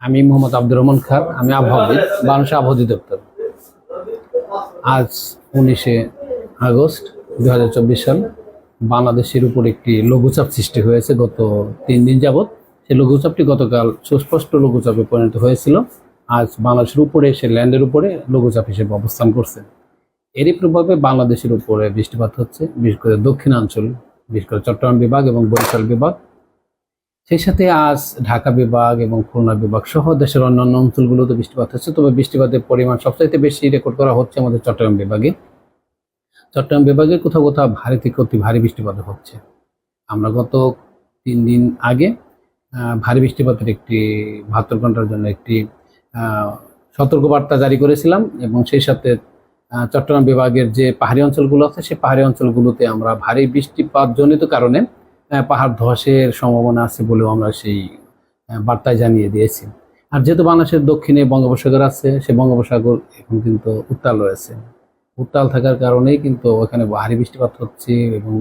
আমি মোহাম্মদ আব্দুর রহমান খান। আমি আবহাওয়াবিদ, বাংলাদেশ আবহাওয়া অধিদপ্তর। আজ 19শে আগস্ট 2024 সাল বাংলাদেশের উপর একটি লঘুচাপ সৃষ্টি হয়েছে গত 3 দিন যাবৎ। সেই লঘুচাপটি গতকাল সুস্পষ্ট লঘুচাপে পরিণত হয়েছিল। আজ বাংলাদেশের উপরে এসে ল্যান্ডের উপরে লঘুচাপ হিসেবে অবস্থান করছে। এরই প্রভাবে বাংলাদেশের উপরে বৃষ্টিপাত হচ্ছে, বিশেষ করে দক্ষিণাঞ্চল, বিশেষ করে চট্টগ্রাম বিভাগ এবং বরিশাল বিভাগ। সেই সাথে আজ ঢাকা বিভাগ এবং খুলনা বিভাগ সহ দেশের অন্যান্য অঞ্চলগুলোতে বৃষ্টিপাত হচ্ছে। তবে বৃষ্টিপাতের পরিমাণ সবচাইতে বেশি রেকর্ড করা হচ্ছে আমাদের চট্টগ্রাম বিভাগে। চট্টগ্রাম বিভাগে কোথাও কোথাও ভারী থেকে অতি ভারী বৃষ্টিপাত হচ্ছে। আমরা গত 3 দিন আগে ভারী বৃষ্টিপাতের একটি 72 ঘন্টার জন্য একটি সতর্কবার্তা জারি করেছিলাম এবং সেই সাথে চট্টগ্রাম বিভাগের যে পাহাড়ি অঞ্চলগুলো আছে সেই পাহাড়ি অঞ্চলগুলোতে আমরা ভারী বৃষ্টিপাত জনিত কারণে পাহাড় ধসের সম্ভাবনা আছে বলেও আমরা সেই বার্তায় জানিয়ে দিয়েছি। আর যেহেতু বাংলাদেশের দক্ষিণে বঙ্গোপসাগর আছে, সেই বঙ্গোপসাগর এখন কিন্তু উত্তাল রয়েছে। উত্তাল থাকার কারণেই কিন্তু ওখানে ভারী বৃষ্টিপাত হচ্ছে এবং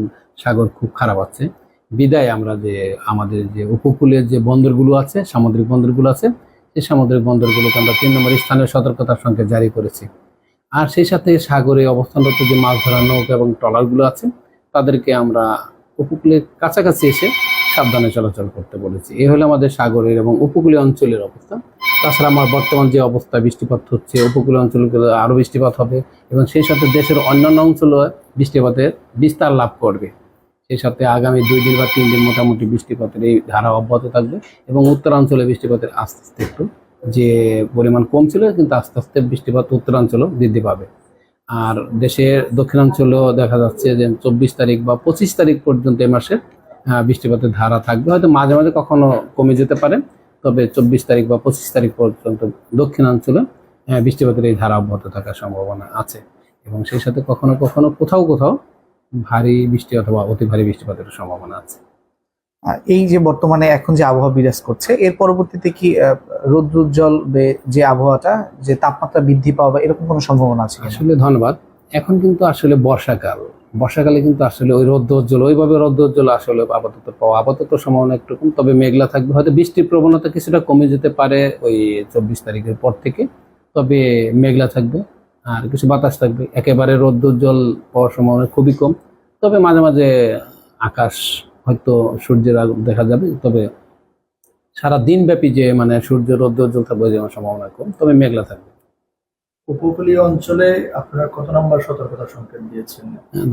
সাগর খুব খারাপ আছে। বিদায় আমরা যে আমাদের যে উপকূলের যে বন্দরগুলো আছে, সামুদ্রিক বন্দরগুলো আছে, সেই সামুদ্রিক বন্দরগুলোকে আমরা 3 নম্বর স্থানীয় সতর্কতার সংকেত জারি করেছি। আর সেই সাথে সাগরে অবস্থানরত যে মাছ ধরার নৌকা এবং ট্রলারগুলো আছে তাদেরকে আমরা উপকূলের কাছাকাছি এসে সাবধানে চলাচল করতে বলেছি। এই হলো আমাদের সাগরের এবং উপকূলীয় অঞ্চলের অবস্থা। তাছাড়া আমার বর্তমান যে অবস্থা বৃষ্টিপাত হচ্ছে, উপকূলীয় অঞ্চলগুলো আরও বৃষ্টিপাত হবে এবং সেই সাথে দেশের অন্যান্য অঞ্চলও বৃষ্টিপাতের বিস্তার লাভ করবে। সেই সাথে আগামী 2 দিন বা 3 দিন মোটামুটি বৃষ্টিপাতের এই ধারা অব্যাহত থাকবে এবং উত্তরাঞ্চলে বৃষ্টিপাতের আস্তে আস্তে একটু যে পরিমাণ কম ছিল কিন্তু আস্তে আস্তে বৃষ্টিপাত উত্তরাঞ্চলও বৃদ্ধি পাবে। আর দেশের দক্ষিণাঞ্চলেও দেখা যাচ্ছে যে 24 তারিখ বা 25 তারিখ পর্যন্ত এই মাসে বৃষ্টিপাতের ধারা থাকবে। হয়তো মাঝে মাঝে কখনো কমে যেতে পারে, তবে 24 তারিখ বা 25 তারিখ পর্যন্ত দক্ষিণাঞ্চলে বৃষ্টিপাতের এই ধারা অব্যাহত থাকার সম্ভাবনা আছে এবং সেই সাথে কখনো কখনো কোথাও কোথাও ভারী বৃষ্টি অথবা অতি ভারী বৃষ্টিপাতের সম্ভাবনা আছে। এই যে বর্তমানে এখন যে আবহাওয়া বিরাজ করছে, এর পরবর্তীতে কি রৌদ্রোজ্জ্বল যে আবহাওয়াটা, যে তাপমাত্রা বৃদ্ধি পাওয়া এরকম কোনো সম্ভাবনা আছে? আসলে ধন্যবাদ। এখন কিন্তু আসলে বর্ষাকালে কিন্তু আসলে ওই রৌদ্রোজ্জ্বল ওইভাবে রৌদ্রোজ্জ্বল আসলে আপাতত সম্ভাবনা একটু কম, তবে মেঘলা থাকবে। হয়তো বৃষ্টির প্রবণতা কিছুটা কমে যেতে পারে ওই 24 তারিখের পর থেকে, তবে মেঘলা থাকবে আর কিছু বাতাস থাকবে। একেবারে রৌদ্রোজ্জ্বল পাওয়ার সম্ভাবনা খুবই কম, তবে মাঝে মাঝে আকাশ হয়তো সূর্যের আলো দেখা যাবে, তবে সারা দিন ব্যাপী যে মানে সূর্য রৌদ্রোজ্জ্বল থাকবে যেমন সম্ভাবনা কম, তবে মেঘলা থাকবে। উপকূলীয় অঞ্চলে আপনারা কত নম্বর সতর্কতা সংকেত দিয়েছেন?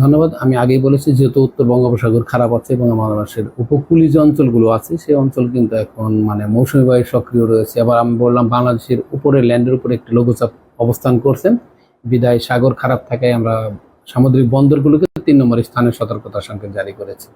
ধন্যবাদ। আমি আগেই বলেছি যেহেতু উত্তর বঙ্গোপসাগর খারাপ আছে এবং বাংলাদেশের উপকূলীয় যে অঞ্চলগুলো আছে সেই অঞ্চল কিন্তু এখন মানে মৌসুমী বায়ু সক্রিয় রয়েছে। আবার আমি বললাম বাংলাদেশের উপরে ল্যান্ডের উপরে একটি লঘুচাপ অবস্থান করছেন, বিদায় সাগর খারাপ থাকায় আমরা সামুদ্রিক বন্দরগুলোকে 3 নম্বর স্থানের সতর্কতা সংকেত জারি করেছি।